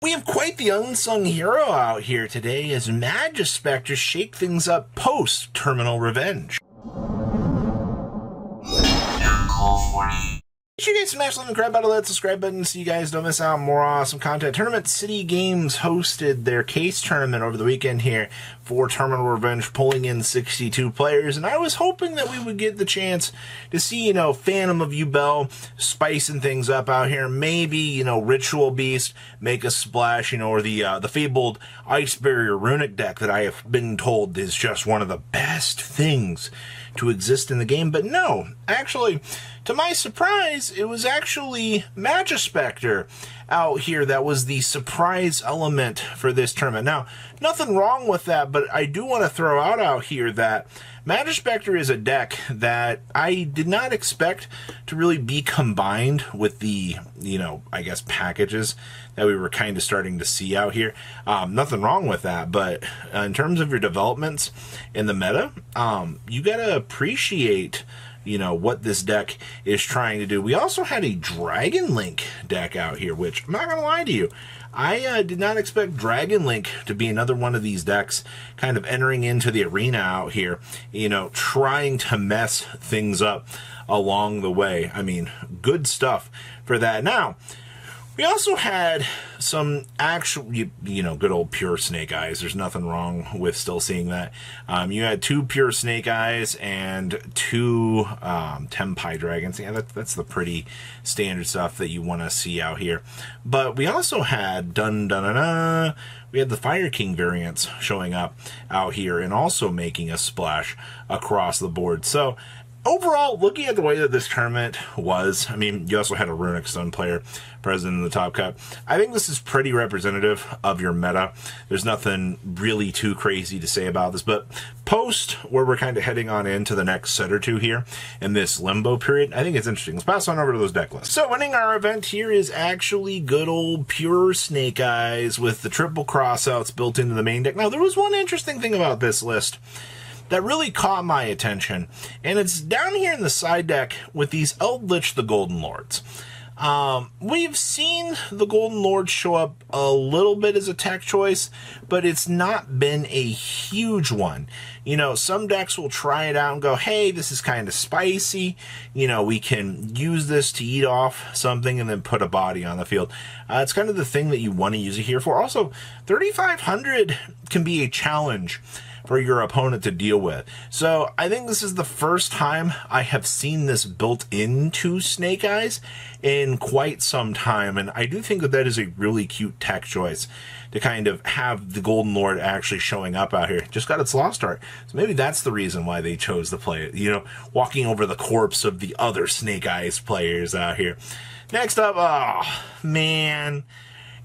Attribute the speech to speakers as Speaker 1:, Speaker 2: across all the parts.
Speaker 1: We have quite the unsung hero out here today as Majespecter shake things up post-Terminal Revenge. Call 40. Make sure you guys smash the crap out of that subscribe button so you guys don't miss out on more awesome content. Tournament City Games hosted their case tournament over the weekend here for Terminal Revenge, pulling in 62 players, and I was hoping that we would get the chance to see, Phantom of Ubel spicing things up out here. Maybe, Ritual Beast make a splash, or the fabled Ice Barrier Runic deck that I have been told is just one of the best things to exist in the game. But no, actually, to my surprise, it was actually Majespecter out here that was the surprise element for this tournament. Now, nothing wrong with that, but I do want to throw out here that Majespecter is a deck that I did not expect to really be combined with the, I guess packages that we were kind of starting to see out here. Nothing wrong with that, but in terms of your developments in the meta, you got to appreciate what this deck is trying to do. We also had a Dragon Link deck out here, which I'm not going to lie to you, I did not expect Dragon Link to be another one of these decks kind of entering into the arena out here, trying to mess things up along the way. I mean, good stuff for that. Now, we also had some actual, good old pure Snake Eyes. There's nothing wrong with still seeing that. You had 2 pure Snake Eyes and 2 Tempai Dragons. Yeah, that's the pretty standard stuff that you want to see out here. But we also had we had the Fire King variants showing up out here and also making a splash across the board. So overall, looking at the way that this tournament was, I mean, you also had a Runic Sun player present in the top cut. I think this is pretty representative of your meta. There's nothing really too crazy to say about this, but post where we're kind of heading on into the next set or two here in this limbo period, I think it's interesting. Let's pass on over to those deck lists. So winning our event here is actually good old pure Snake Eyes with the triple crossouts built into the main deck. Now, there was one interesting thing about this list that really caught my attention, and it's down here in the side deck with these Eldritch the Golden Lords. We've seen the Golden Lords show up a little bit as a tech choice, but it's not been a huge one. Some decks will try it out and go, hey, this is kind of spicy. We can use this to eat off something and then put a body on the field. It's kind of the thing that you want to use it here for. Also, 3,500 can be a challenge for your opponent to deal with. So I think this is the first time I have seen this built into Snake Eyes in quite some time, and I do think that that is a really cute tech choice to kind of have the Golden Lord actually showing up out here. Just got its lost art, so maybe that's the reason why they chose to play it, walking over the corpse of the other Snake Eyes players out here. Next up, oh man,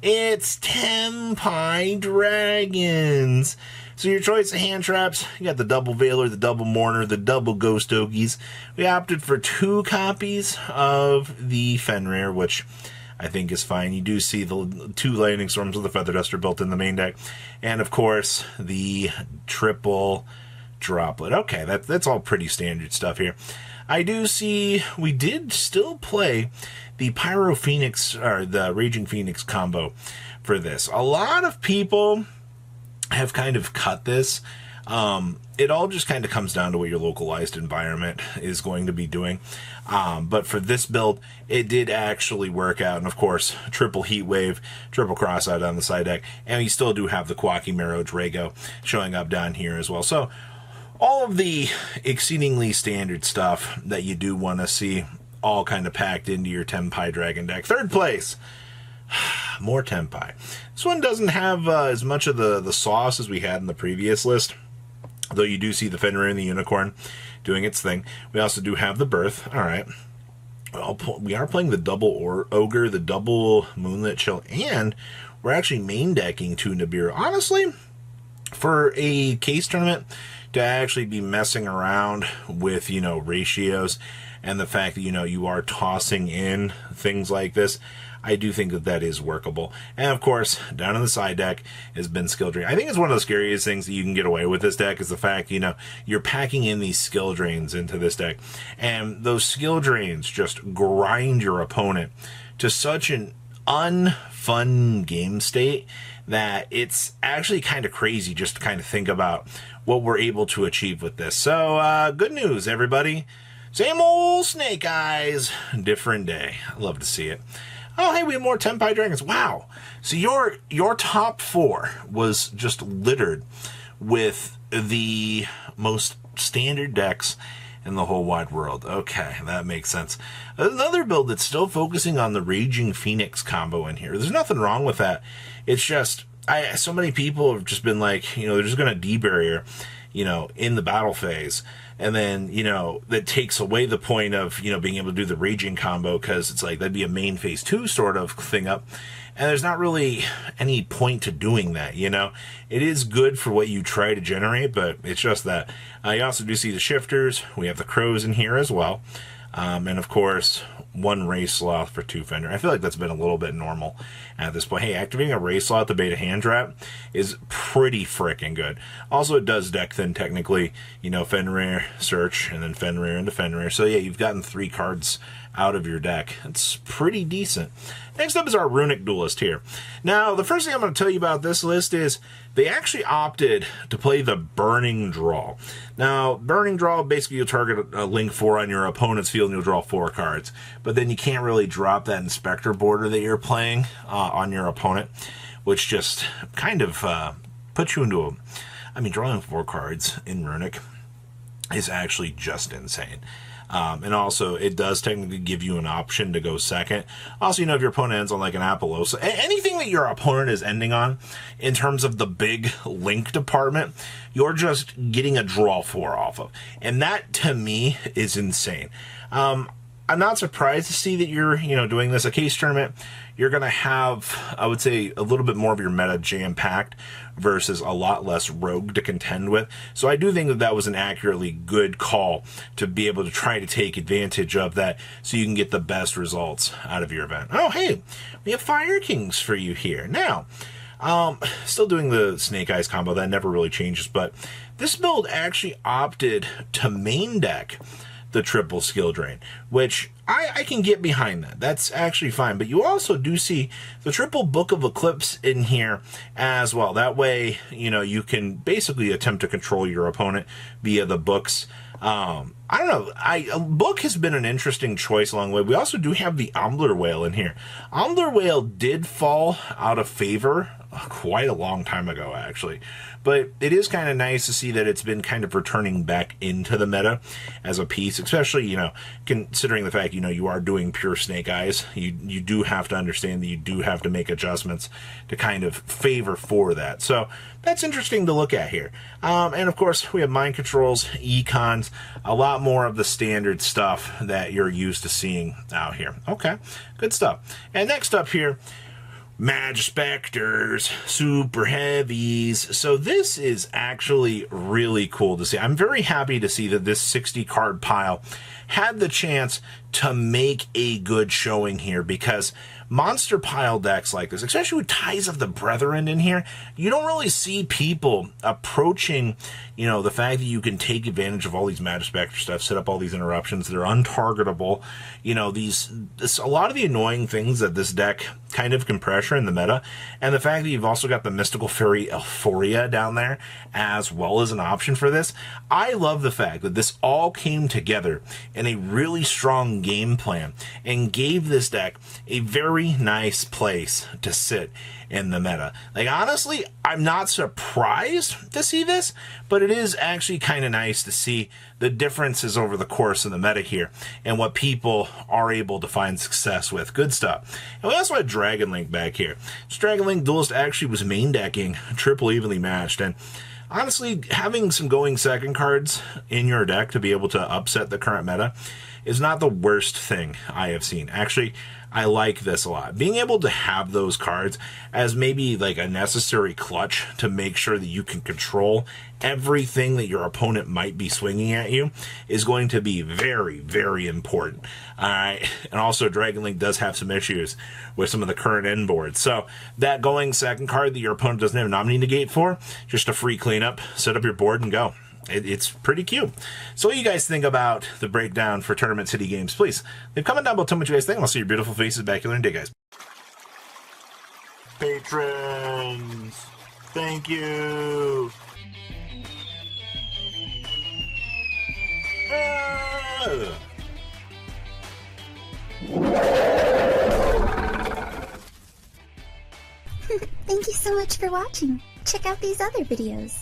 Speaker 1: it's Tempai Dragons. So your choice of hand traps, you got the double Veiler, the double Mourner, the double Ghost Ogies. We opted for 2 copies of the Fenrir, which I think is fine. You do see the 2 Lightning Storms with the Feather Duster built in the main deck. And of course, the triple Droplet. Okay, that's all pretty standard stuff here. I do see we did still play the Pyro Phoenix, or the Raging Phoenix combo for this. A lot of people have kind of cut this. It all just kind of comes down to what your localized environment is going to be doing. But for this build, it did actually work out. And of course, triple Heat Wave, triple Crossout on the side deck. And we still do have the Quackimero Drago showing up down here as well. So all of the exceedingly standard stuff that you do want to see all kind of packed into your Tempai Dragon deck. Third place, more Tempai. This one doesn't have as much of the sauce as we had in the previous list, though you do see the Fenrir and the Unicorn doing its thing. We also do have the Birth. All right. Well, we are playing the double Ogre, the double Moonlit Chill, and we're actually main decking 2 Nibiru. Honestly, for a case tournament to actually be messing around with, ratios and the fact that, you are tossing in things like this, I do think that that is workable. And of course, down in the side deck has been Skill Drain. I think it's one of the scariest things that you can get away with this deck is the fact, you're packing in these skill drains into this deck. And those skill drains just grind your opponent to such an unfun game state that it's actually kind of crazy just to kind of think about what we're able to achieve with this. So, good news, everybody. Same old Snake Eyes, different day. I love to see it. Oh, hey, we have more Tenpai Dragons. Wow. So your top 4 was just littered with the most standard decks in the whole wide world. Okay, that makes sense. Another build that's still focusing on the Raging Phoenix combo in here. There's nothing wrong with that. It's just, so many people have just been like, they're just going to de-barrier, in the battle phase. And then, that takes away the point of, being able to do the Raging combo, because it's like, that'd be a main phase 2 sort of thing up. And there's not really any point to doing that, It is good for what you try to generate, but it's just that. You also do see the shifters. We have the crows in here as well. And of course, 1 Ray Sloth for 2 Fender. I feel like that's been a little bit normal at this point. Hey, activating a Ray Sloth to beta hand trap is pretty freaking good. Also, it does deck thin technically, Fenrir, search, and then Fenrir into Fenrir. So yeah, you've gotten 3 cards out of your deck. It's pretty decent. Next up is our Runic Duelist here. Now, the first thing I'm going to tell you about this list is they actually opted to play the Burning Draw. Now, Burning Draw, basically you'll target a Link 4 on your opponent's field and you'll draw 4 cards. But then you can't really drop that Inspector border that you're playing on your opponent, which just kind of puts you into drawing 4 cards in Runic is actually just insane. And also, it does technically give you an option to go second. Also, if your opponent ends on like an Apollosa, anything that your opponent is ending on in terms of the big link department, you're just getting a draw 4 off of. And that, to me, is insane. I'm not surprised to see that you're, doing this. A case tournament, you're going to have, I would say, a little bit more of your meta jam-packed versus a lot less rogue to contend with. So I do think that that was an accurately good call to be able to try to take advantage of that so you can get the best results out of your event. Oh, hey, we have Fire Kings for you here. Now, still doing the Snake Eyes combo. That never really changes, but this build actually opted to main deck the triple skill drain, which I can get behind that. That's actually fine. But you also do see the triple Book of Eclipse in here as well. That way, you can basically attempt to control your opponent via the books. I don't know. A book has been an interesting choice along the way. We also do have the Ambler Whale in here. Ambler Whale did fall out of favor quite a long time ago, actually. But it is kind of nice to see that it's been kind of returning back into the meta as a piece, especially, considering the fact, you are doing pure Snake Eyes. You do have to understand that you do have to make adjustments to kind of favor for that. So that's interesting to look at here. And of course, we have mind controls, econs, a lot more of the standard stuff that you're used to seeing out here. Okay, good stuff. And next up here, Majespecters, super heavies. So this is actually really cool to see. I'm very happy to see that this 60 card pile had the chance to make a good showing here, because monster pile decks like this, especially with Ties of the Brethren in here, you don't really see people approaching, the fact that you can take advantage of all these Majespecter stuff, set up all these interruptions that are untargetable, a lot of the annoying things that this deck kind of can pressure in the meta, and the fact that you've also got the Mystical Fairy Euphoria down there as well as an option for this. I love the fact that this all came together in a really strong game plan and gave this deck a very nice place to sit in the meta. Like, honestly, I'm not surprised to see this, but it is actually kind of nice to see the differences over the course of the meta here and what people are able to find success with. Good stuff. And we also had Dragon Link back here. This Dragon Link Duelist actually was main decking triple evenly matched, and honestly, having some going second cards in your deck to be able to upset the current meta is not the worst thing I have seen. Actually, I like this a lot. Being able to have those cards as maybe like a necessary clutch to make sure that you can control everything that your opponent might be swinging at you is going to be very, very important. And also, Dragon Link does have some issues with some of the current end boards. So that going second card that your opponent doesn't have a nominee negate for, just a free cleanup, set up your board and go. It's pretty cute. So what do you guys think about the breakdown for Tournament City Games? Please leave a comment down below. Tell me what you guys think. I'll see your beautiful faces back here in a day, guys. Patrons, thank you.
Speaker 2: Thank you so much for watching. Check out these other videos.